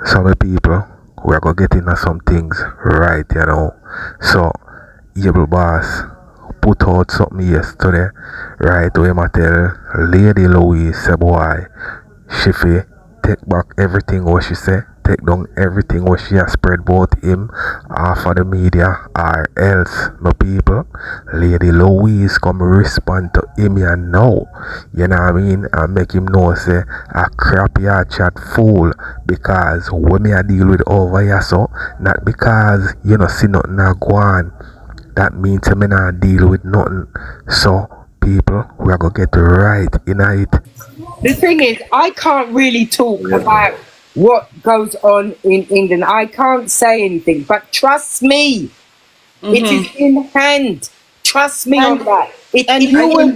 So my people, we are gonna get into some things right, you know. So Able Boss put out something yesterday, right? We might tell Lady Louise say boy, she fi take back everything what she say, take down everything what she has spread about him off of the media, or else my people, Lady Louise come respond to him and now, you know what I mean, and make him know say a crappy chat fool, because when me I deal with over here so, not because you know see nothing a go on, that means I may not deal with nothing. So people, we are gonna get right in it. The thing is, I can't really talk about what goes on in England. I can't say anything, but trust me, it is in hand. Trust me on that. You will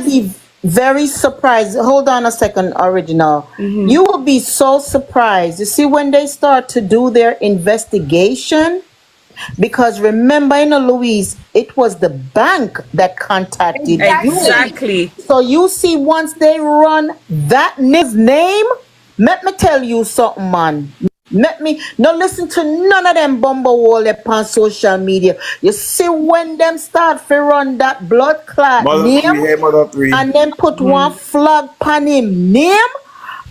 be very surprised. Hold on a second, original. You will be so surprised. You see, when they start to do their investigation, because remember, Louise, it was the bank that contacted you. Exactly. So you see, once they run that name, let me tell you something, man. Let me no listen to none of them bumble wall up on social media. You see, when them start to run that blood clot name and then put one flag pan him name,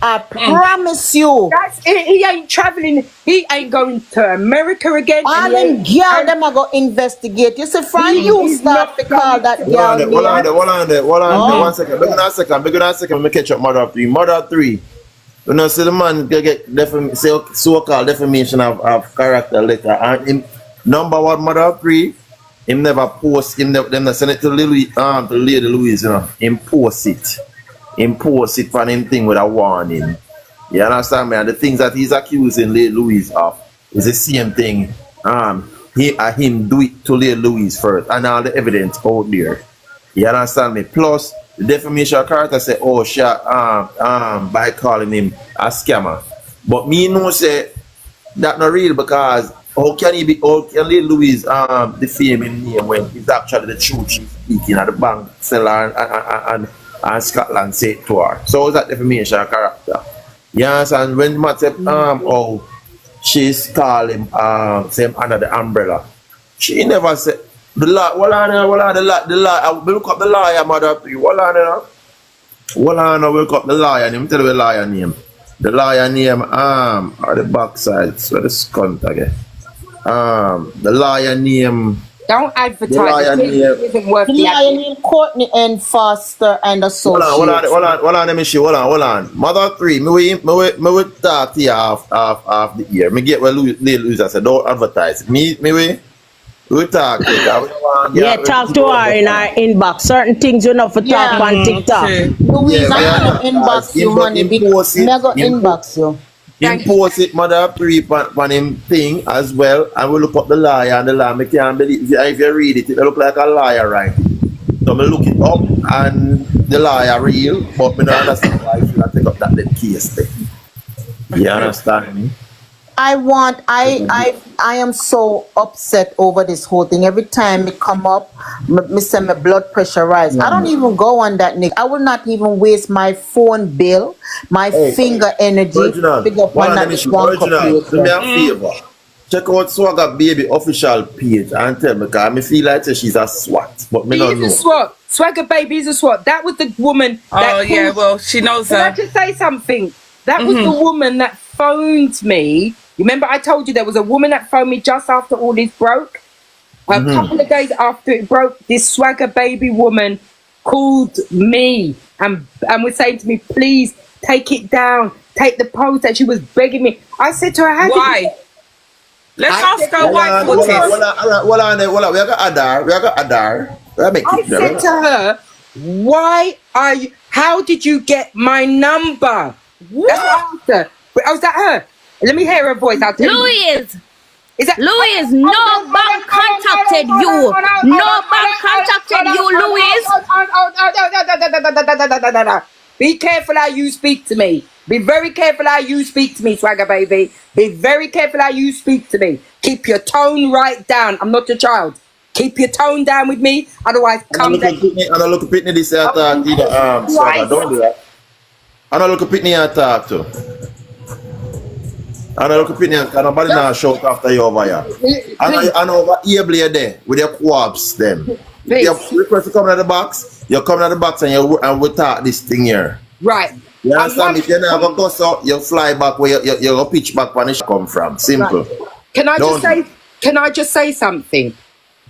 I promise you. That's it. He ain't traveling. He ain't going to America again. All them girl them are going to investigate. You see, from you start to call that girl. Hold on, 1 second. Look at that second. Let me catch up Mother 3. Mother 3. You know, see the man get so-called defamation of character letter. And him, number one, Mother 3, him never post, them not send it to Lady Louise, you know. Him post it for him thing with a warning. You understand me? And the things that he's accusing Lady Louise of is the same thing. Him do it to Lady Louise first, and all the evidence out there. You understand me? Plus, the defamation character say, oh, shit, by calling him a scammer. But me know say that not real, because how can Lady Louise defame him name when it's actually the truth she's speaking at the bank seller and Scotland say it to her. So is that defamation character? You understand? When Matt said oh she's calling same under the umbrella, she never said the law. The law. Look up the lawyer, Mother 3. Look up the lawyer name. Tell you the lawyer name. The lawyer name or the backside. So the scunt again. The lawyer name. Don't advertise. The lawyer name. Isn't worth the lawyer name Courtney and Foster and Associates. Hold on, let me see. Hold on. Mother 3, me will talk to you off the ear. Me get where Louise said, don't advertise. Me we talk. Yeah, talk to her in our inbox. Certain things you know for talk on TikTok. Louise, I'm gonna inbox you, honey. Me go inbox you. Him post it, Mother 3 on him thing as well, and we look up the liar, and the liar, me can't believe if you read it, it look like a liar, right? So me look it up, and the liar real, but me don't understand why you should take up that case thing. You understand me? I am so upset over this whole thing. Every time it come up, me say my blood pressure rise. I don't even go on that, Nick. I will not even waste my phone bill, my finger energy. Original. Do me a favor. Check out Swagger Baby official page and tell me, because I feel like she's a SWAT, but me not know. She's a SWAT. Swagger Baby is a SWAT. That was the woman. She knows her. Can I just say something? That was the woman that phoned me. Remember, I told you there was a woman that phoned me just after all this broke. A couple of days after it broke, this Swagger Baby woman called me and was saying to me, please take it down, take the post, that she was begging me. I said to her, why? Let's ask her why. We got Adar. I said to her, why are you, how did you get my number? What? Was that her? Let me hear her voice. I'll tell Louise! Is that Louise, no bank contacted you. No bank contacted you, Louise. Be careful how you speak to me. Be very careful how you speak to me, Swagger Baby. Be very careful how you speak to me. Keep your tone right down. I'm not your child. Keep your tone down with me. Otherwise, come down. I don't look at Pitney this attack either. Swagger, don't do that. I don't look at Pitney attack too. And I look opinion, can nobody now shout after you over here. And over here, blade there, with your co-ops, them. You request to come out of the box, you come out of the box and we talk this thing here. Right. You understand? If you never go so, you fly back where you pitch back where you come from. Simple. Right. Can I just say something?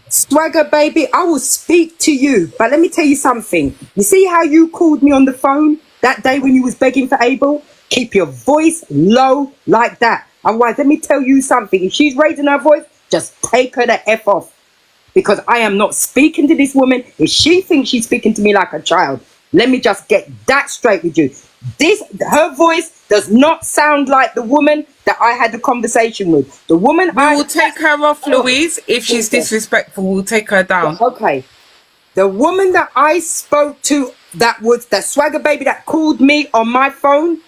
Swagger baby, I will speak to you, but let me tell you something. You see how you called me on the phone that day when you was begging for Abel? Keep your voice low like that. Otherwise, let me tell you something. If she's raising her voice, just take her the F off. Because I am not speaking to this woman. If she thinks she's speaking to me like a child, let me just get that straight with you. Her voice does not sound like the woman that I had the conversation with. The woman we will take her off, Louise. If she's disrespectful, we'll take her down. Okay. The woman that I spoke to, that was the Swagger baby that called me on my phone,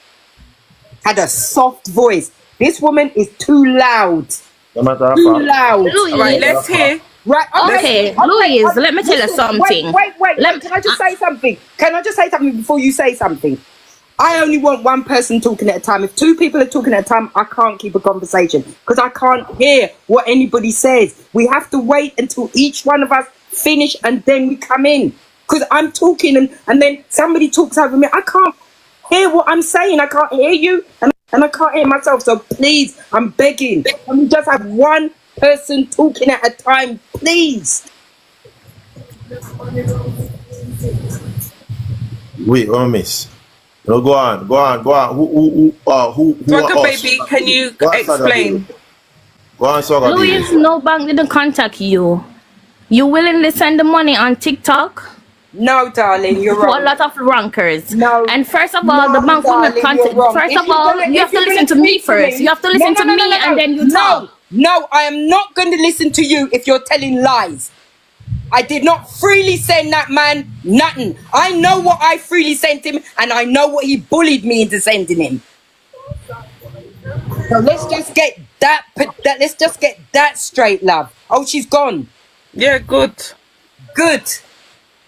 had a soft voice. This woman is too loud. Too loud. Louise. All right, let's hear. Right. Okay, Louise, let me tell you something. Wait. Can I just say something? Can I just say something before you say something? I only want one person talking at a time. If two people are talking at a time, I can't keep a conversation because I can't hear what anybody says. We have to wait until each one of us finish and then we come in. Because I'm talking and then somebody talks over me. I can't hear what I'm saying. I can't hear you and I can't hear myself. So please, I'm begging. Can we just have one person talking at a time, please? Wait, miss. No, go on. Who Swagger baby, can you explain? Go on, Swagger baby. Louise, no bank didn't contact you. You willingly send the money on TikTok? No, darling, you're For wrong. a lot of rankers. No. And first of all, No, the bank will not darling, contact. you're wrong. First If of you're all, gonna- you have if to you're listen to gonna me speak to first. me- You have to listen to me and then you talk. No, I am not going to listen to you if you're telling lies. I did not freely send that man nothing. I know what I freely sent him and I know what he bullied me into sending him. So let's just get that straight, love. Oh, she's gone. Yeah, good. Good.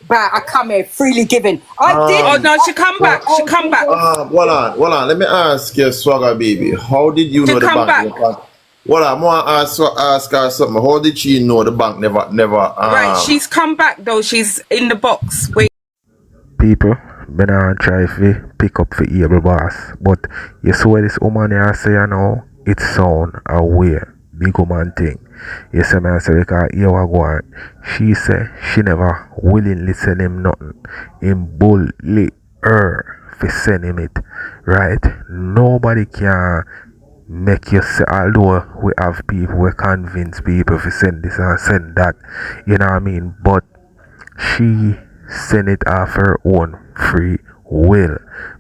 But I come here freely giving. I did. Oh no, she come back. She come back. Hold on. Let me ask you, Swagger baby. How did you know the come bank? Well, I'm gonna ask her something. How did she know the bank never? Right, she's come back though. She's in the box. Wait. People, been on try to pick up for Able Boss, but you saw this woman here say, you know, it sound aware, big woman thing. You see me I say, because here we go on. She say she never willingly send him nothing. Him bully her for send him it, right? Nobody can make you say, although we have people, we convince people to send this and send that, you know what I mean? But she sent it off her own free will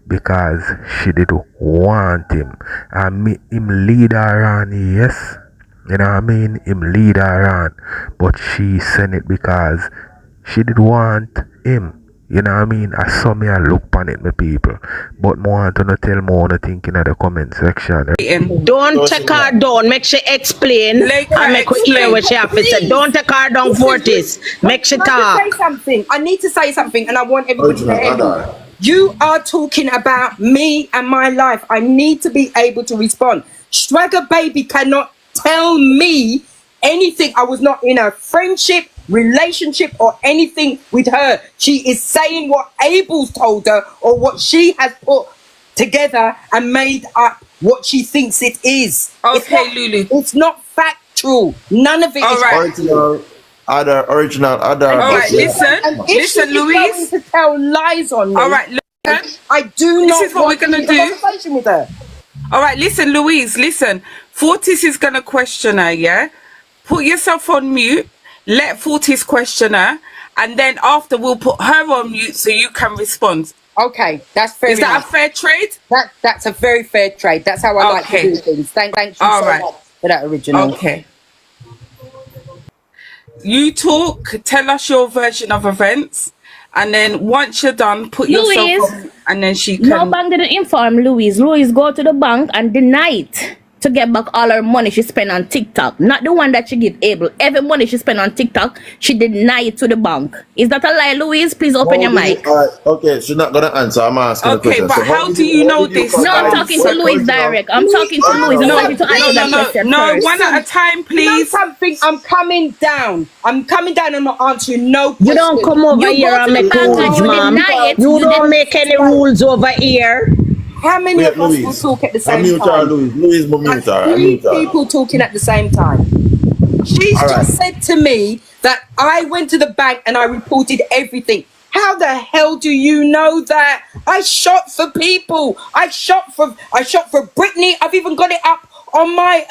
because she did want him and him lead her on, yes, you know what I mean, him lead her on, but she sent it because she did want him. You know what I mean? I saw me and look on it, my people. But I want to tell more what I think in the comment section. Don't take her down. Make she explain and make her hear what she have to say. Don't take her down, Fortis. Make she talk. I need to say something and I want everybody to hear me. You are talking about me and my life. I need to be able to respond. Swagger baby cannot tell me anything. I was not in a friendship, relationship or anything with her. She is saying what Abel's told her or what she has put together and made up what she thinks it is. Okay, Lulu. It's not factual. None of it is original. All right, listen, Louise. Going to tell lies on me. All right, listen. I do not. This is what we're gonna do. Conversation with her. All right, listen, Louise. Listen. Fortis is gonna question her. Yeah. Put yourself on mute. Let Fortis question her, and then after we'll put her on mute so you can respond. Okay, that's fair. Is that a fair trade? That's a very fair trade. That's how I like to do things. Thank you so much for that original. Okay. You talk. Tell us your version of events, and then once you're done, put yourself on, and then she can. No bank didn't inform Louise. Louise go to the bank and deny it. to get back all her money she spent on TikTok. Not the one that she give Abel. Every money she spent on TikTok, she deny it to the bank. Is that a lie, Louise? Please open your mic. Okay, she's not gonna answer. I'm asking a question. Okay, but how do you know this? No, I'm talking to Louise direct. I'm talking to Louise. I want you to answer that question first. One at a time, please. You know something? I'm coming down. I'm not answering no question. You don't come over here and make rules, ma'am. You don't make any rules over here. How many of us will talk at the same time? Louise, mute her. Three people talking at the same time. She's just said to me that I went to the bank and I reported everything. How the hell do you know that? I shot for people. I shot for Brittany. I've even got it up on my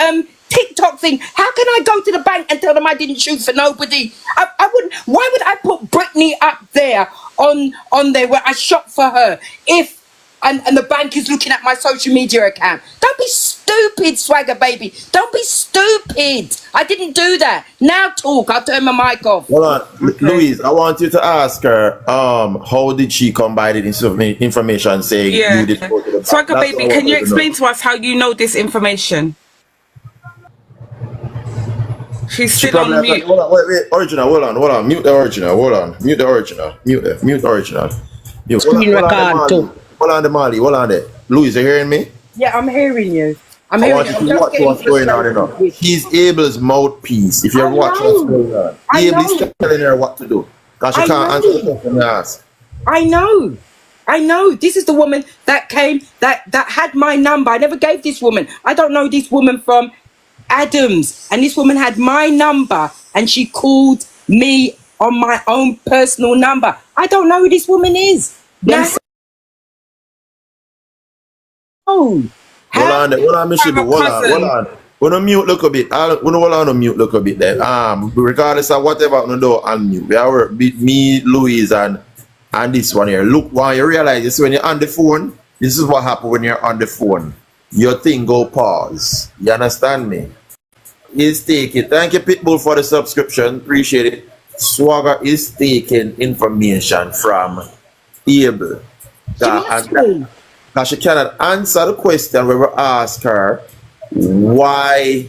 TikTok thing. How can I go to the bank and tell them I didn't shoot for nobody? I wouldn't. Why would I put Brittany up there on there where I shot for her if and the bank is looking at my social media account? Don't be stupid, Swagger baby. Don't be stupid. I didn't do that. Now talk. I'll turn my mic off. Hold on, Louise. I want you to ask her. How did she come by this information saying you did go to the bank? Swagger baby, can you explain to us how you know this information? She's still on mute. Hold on, wait, original. Hold on. Mute the original. Mute the original. Mute the original. Screen record too. Hold on, Molly. Hold on there. Louise, you hearing me? Yeah, I'm hearing you. I want you to watch what's going on, you know. He's Abel's mouthpiece. If you're watching what's going on, Abel is telling her what to do. Because she can't answer the question you ask. I know. This is the woman that came, that had my number. I never gave this woman. I don't know this woman from Adams. And this woman had my number and she called me on my own personal number. I don't know who this woman is. Hold on, Michelle. Hold on. When I mute look a bit, hold on, mute look a bit there. Regardless of whatever I do, unmute. We are me, Louise, and this one here. Look, when you realize this, when you're on the phone, this is what happens when you're on the phone. Your thing go pause. You understand me? Is taking. Thank you, Pitbull, for the subscription. Appreciate it. Swagger is taking information from Abel. Because she cannot answer the question when we ask her why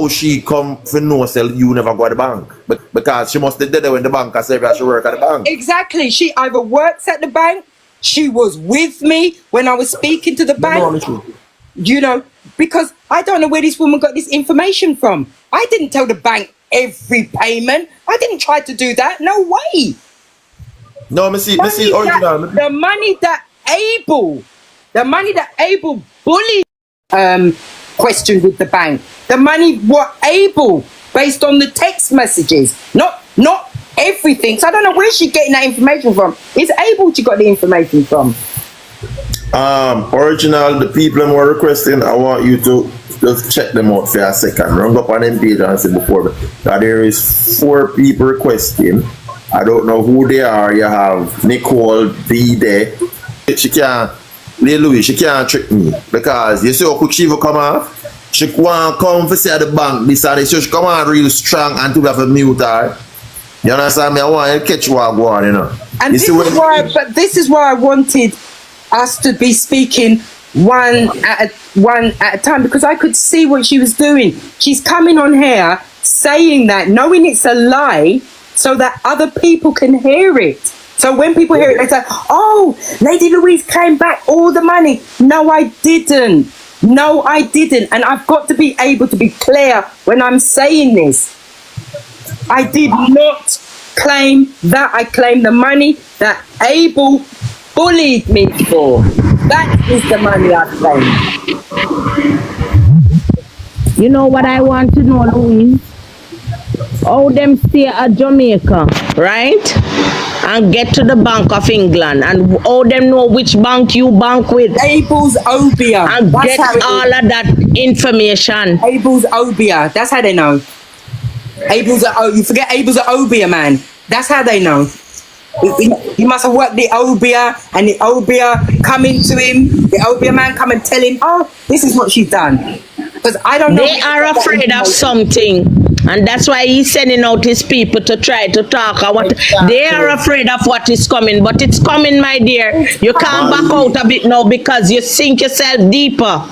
she come for no sell you never go to the bank. But because she must have did it when the bank has said she work at the bank. Exactly. She either works at the bank, she was with me when I was speaking to the bank. You know, because I don't know where this woman got this information from. I didn't tell the bank every payment. I didn't try to do that. No way. No, me see original. The money that Abel bullied questioned with the bank. The money what Abel based on the text messages, not everything. So I don't know where she's getting that information from. It's Abel she got the information from. Original, the people who are requesting, I want you to just check them out for a second. Run up on them page and say before that there is 4 people requesting. I don't know who they are. You have Nicole B there. She can't, Louis, she can't trick me because you see how quick she will come off. She can't come for say at the bank this and this. So she come on real strong and to have a mute her. You understand me? I want to catch what I want, you know. And this is why I wanted us to be speaking one at a time, because I could see what she was doing. She's coming on here saying that, knowing it's a lie, so that other people can hear it. So when people hear it, they say, "Oh, Lady Louise came back all the money." No, I didn't. And I've got to be able to be clear when I'm saying this. I did not claim that. I claimed the money that Abel bullied me for. That is the money I claimed. You know what I want to know, Louise? How them stay at Jamaica, right? And get to the Bank of England, and how them know which bank you bank with? Abel's obia. And that's get all of that information. Abel's obia. That's how they know. You forget Abel's an obia, man. That's how they know. He must have worked the obia, and the obia coming to him. The obia man come and tell him, "Oh, this is what she's done." Because I don't know. They are afraid of something. And that's why he's sending out his people to try to talk. They are afraid of what is coming, but it's coming, my dear. You can't back out a bit now because you sink yourself deeper.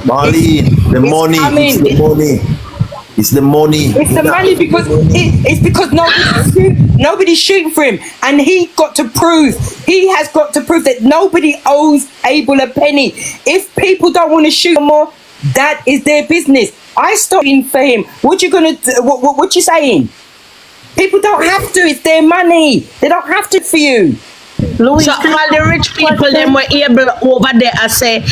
Marlene, the money. coming. It's the money. It's the money. It's the money because it's because nobody's shooting for him, and he has got to prove that nobody owes Abel a penny. If people don't want to shoot more, that is their business. I stopped in for him. What you gonna do? What you saying? People don't have to. It's their money. They don't have to for you. Louise, So all the rich people them were able over there I say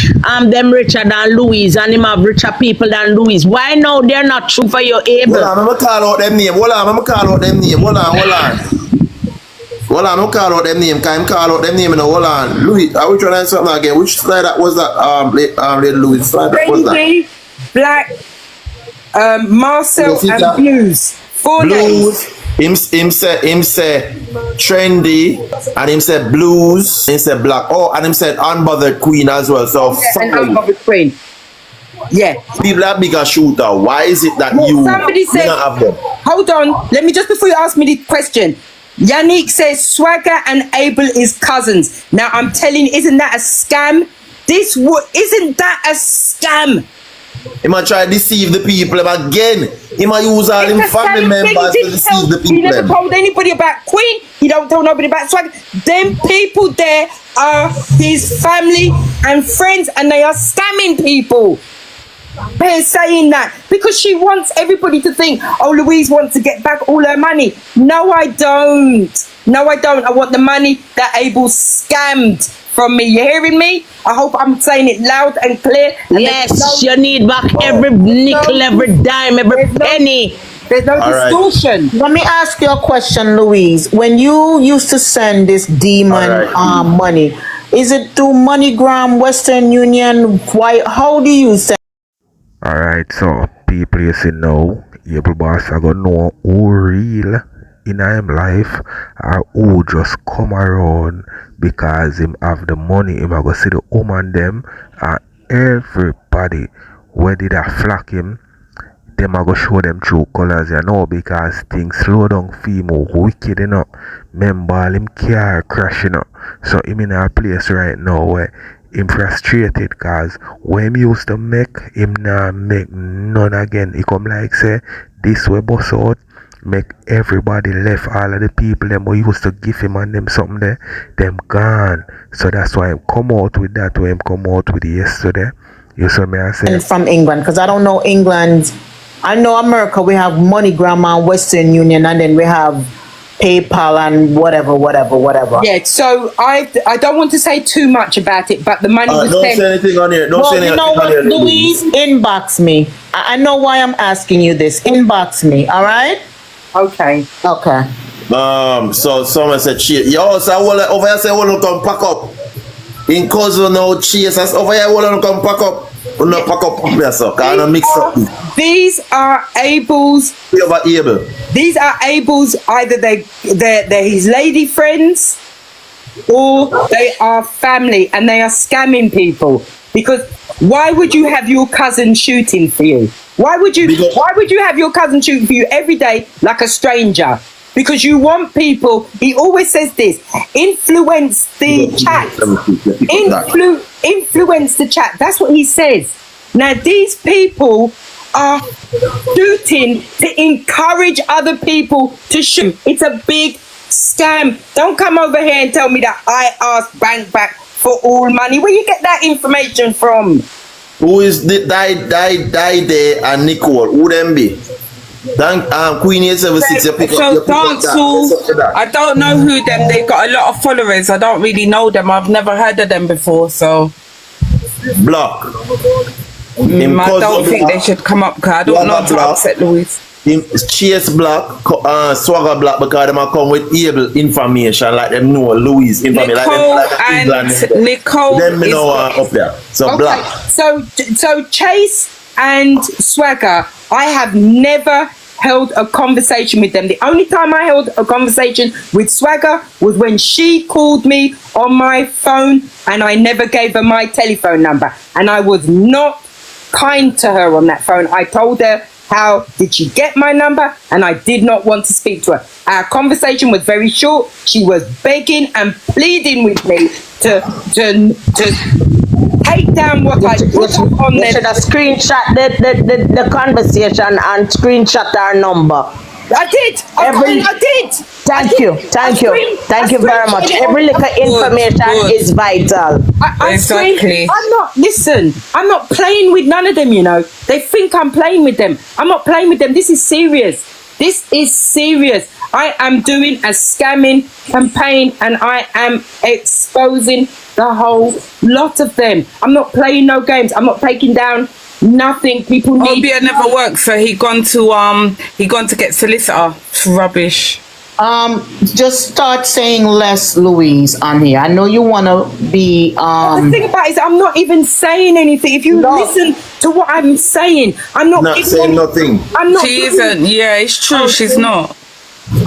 them richer than Louise and him have richer people than Louise. Why now they're not true for your able? Hold on, I'm gonna call out them name. Hold on, I'm gonna call out them name. Hold on. Hold on, I'm gonna call out them name. Can I call out them name? Hold on. Louise, are we trying to something again? Which slide that was that? Lady Louise slide that was that? Brandy, Black, Marcel, and Blues. 4 names. Him say trendy, and him said blues, him said black. Oh, and him said unbothered queen as well. So And unbothered queen. Yeah. people are bigger shooter. Why is it that Somebody said, don't have them? hold on, let me just before you ask me the question. Yannick says Swagger and Abel is cousins. Now I'm telling you, isn't that a scam? Isn't that a scam? He might try to deceive the people again. He might use all them family members to deceive the He people. never told anybody about Queen. He don't tell nobody about Swagger. Them people there are his family and friends, and they are scamming people. They're saying that because she wants everybody to think, oh, Louise wants to get back all her money. No, I don't. No, I don't. I want the money that Abel scammed from me. You hearing me? I hope I'm saying it loud and clear. And Yes, you need back every nickel, every dime, every penny. There's no distortion. Let me ask you a question, Louise. When you used to send this demon money, is it through MoneyGram, Western Union? Why? How do you send? Alright, so people you see now, Able Boss I gonna know who real in him life or who just come around because him have the money. Him I go see the woman them and everybody where did I flock him, them I go show them true colors, you know, because things slow down female wicked, you know. Remember him car crashing, you know. So him in a place right now where him frustrated cause when him used to make him now make none again. He come like say this way bust out, make everybody left, all of the people them who used to give him and them something there, them gone. So that's why him come out with that way him come out with yesterday. You saw me I say From England, because I don't know England. I know America, we have MoneyGram and Western Union, and then we have PayPal and whatever. Yeah, so I don't want to say too much about it, but the money was Don't sent. say anything on here. Don't say Well, anything you know on what, here. Louise? Inbox me. I know why I'm asking you this. Inbox me, all right? Okay. Okay. So someone said cheese. Yo, so over here say wanna come pack up. In cousin no cheese. That's over here wanna come pack up. No pack up there, so can I mix up. These are Abel's. Over Abel. These are Abel's. Either they're his lady friends, or they are family, and they are scamming people. Because why would you have your cousin shooting for you? Why would you have your cousin shooting for you every day like a stranger? Because you want people. He always says this: influence the chat. Influence the chat. That's what he says. Now these people are shooting to encourage other people to shoot. It's a big scam. Don't come over here and tell me that I asked bank back for all money. Where you get that information from? Who is the die there and Nicole? Who them be? Thank Queen 876. You pick up. So You pick up Dancehall, that. I don't know who them. They got a lot of followers. I don't really know them. I've never heard of them before. So Block. I don't think they should come up. Cause I don't know to upset Louise. Chase Black, Swagger Black, because them come with able information like them know Louise information Nicole like them Nicole them is know up there. So Okay, Black. so Chase and Swagger, I have never held a conversation with them. The only time I held a conversation with Swagger was when she called me on my phone, and I never gave her my telephone number, and I was not kind to her on that phone. I told her how did she get my number, and I did not want to speak to her. Our conversation was very short. She was begging and pleading with me to take down what I put up on You there. should have screenshot the conversation and screenshot our number. I did. I did. Thank you very much. Every little information is vital. Exactly. I'm not playing with none of them, you know. They think I'm playing with them. I'm not playing with them. This is serious. This is serious. I am doing a scamming campaign and I am exposing the whole lot of them. I'm not playing no games. I'm not taking down nothing. People need. Obia never worked, so he gone to get solicitor. Rubbish. Just start saying less, Louise, on here. I know you want to be The thing about it is I'm not even saying anything. If you listen to what I'm saying, I'm not saying nothing. I'm not. She isn't. Yeah, it's true. She's not.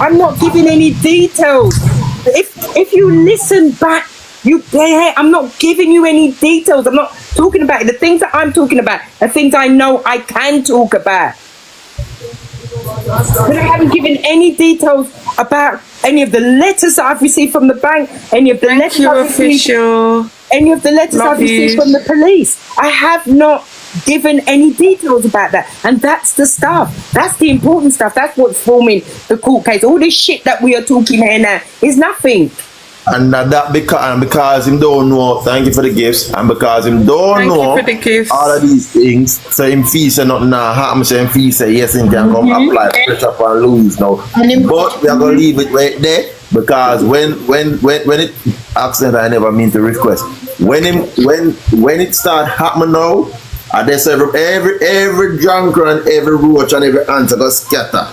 I'm not giving any details. If you listen back, I'm not giving you any details. I'm not talking about it. The things that I'm talking about are things I know I can talk about. But I haven't given any details about any of the letters that I've received from the bank, any of the letters I've received from the police. I have not given any details about that, and that's the stuff. That's the important stuff. That's what's forming the court case. All this shit that we are talking here now is nothing. And that because him don't know, thank you for the gifts, and because him don't know all of these things, so him feel say nothing now happen, so him feel say yes, him can come apply pressure upon Louise now. But we are gonna leave it right there because when it accident, I never mean to request. When it start happening now, I just every junker and every roach and every answer go scatter.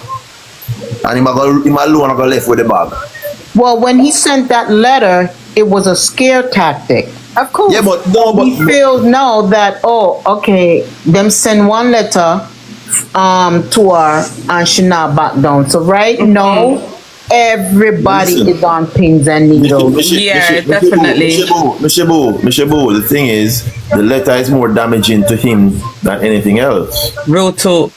And him alone go left with the bag. Well, when he sent that letter, it was a scare tactic. Of course. Yeah, but he feels now that, okay, them send one letter to her and she not back down. So right now, everybody is on pins and needles. Yeah, definitely. Mr. Boo, the thing is, the letter is more damaging to him than anything else. Real talk.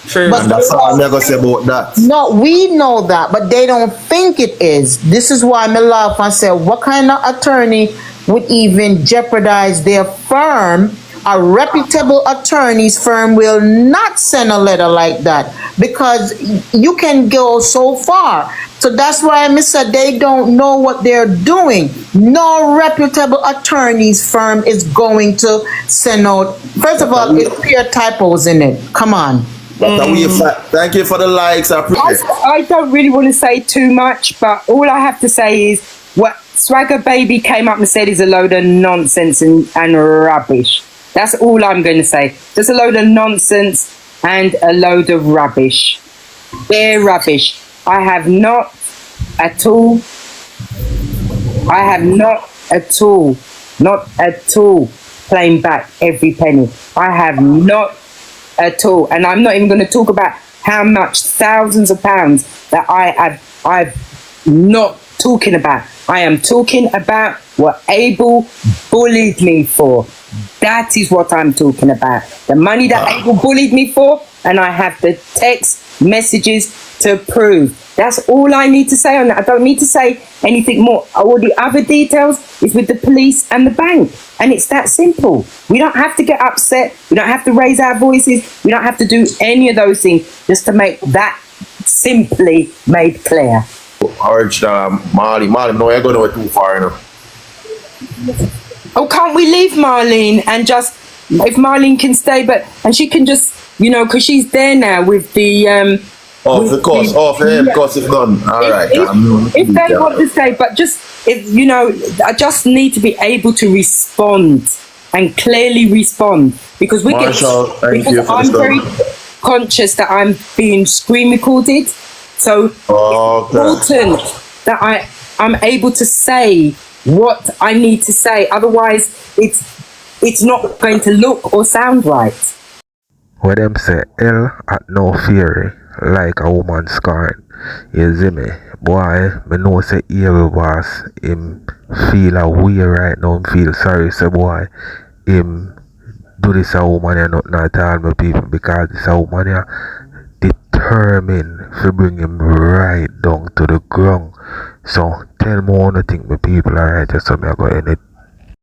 True. And that's all I'm never say about that. No, we know that, but they don't think it is. This is why I laugh and say, what kind of attorney would even jeopardize their firm? A reputable attorney's firm will not send a letter like that because you can go so far. So that's why I said they don't know what they're doing. No reputable attorney's firm is going to send out. First of all, it's pure typos in it. Come on. Thank you for the likes. I appreciate it. I don't really want to say too much, but all I have to say is what Swagger Baby came up and said is a load of nonsense and rubbish. That's all I'm going to say. Just a load of nonsense and a load of rubbish. They're rubbish. I have not at all claimed back every penny. I have not at all, and I'm not even going to talk about how much thousands of pounds that I've not talking about. I am talking about what Abel bullied me for. That is what I'm talking about. The money that Abel bullied me for, and I have the text messages to prove. That's all I need to say on that. I don't need to say anything more. All the other details is with the police and the bank. And it's that simple. We don't have to get upset. We don't have to raise our voices. We don't have to do any of those things just to make that simply made clear. Urge Marlene, no, you're going too far enough. Oh, can't we leave Marlene and just, if Marlene can stay, and she can just, because she's there now with the... because it's done. All right. If they want to stay, but just, I just need to be able to respond and clearly respond because I'm very conscious that I'm being screen recorded. So it's important that I'm able to say what I need to say. Otherwise, it's not going to look or sound right. When them say hell at no fury, like a woman scorn, you see me? Boy, me know say evil boss, him feel a way right now, him feel sorry, say boy, him do this a woman and not all my people, because this a woman here determined to bring him right down to the ground. So tell me what you think my people, alright, just so me I go end it.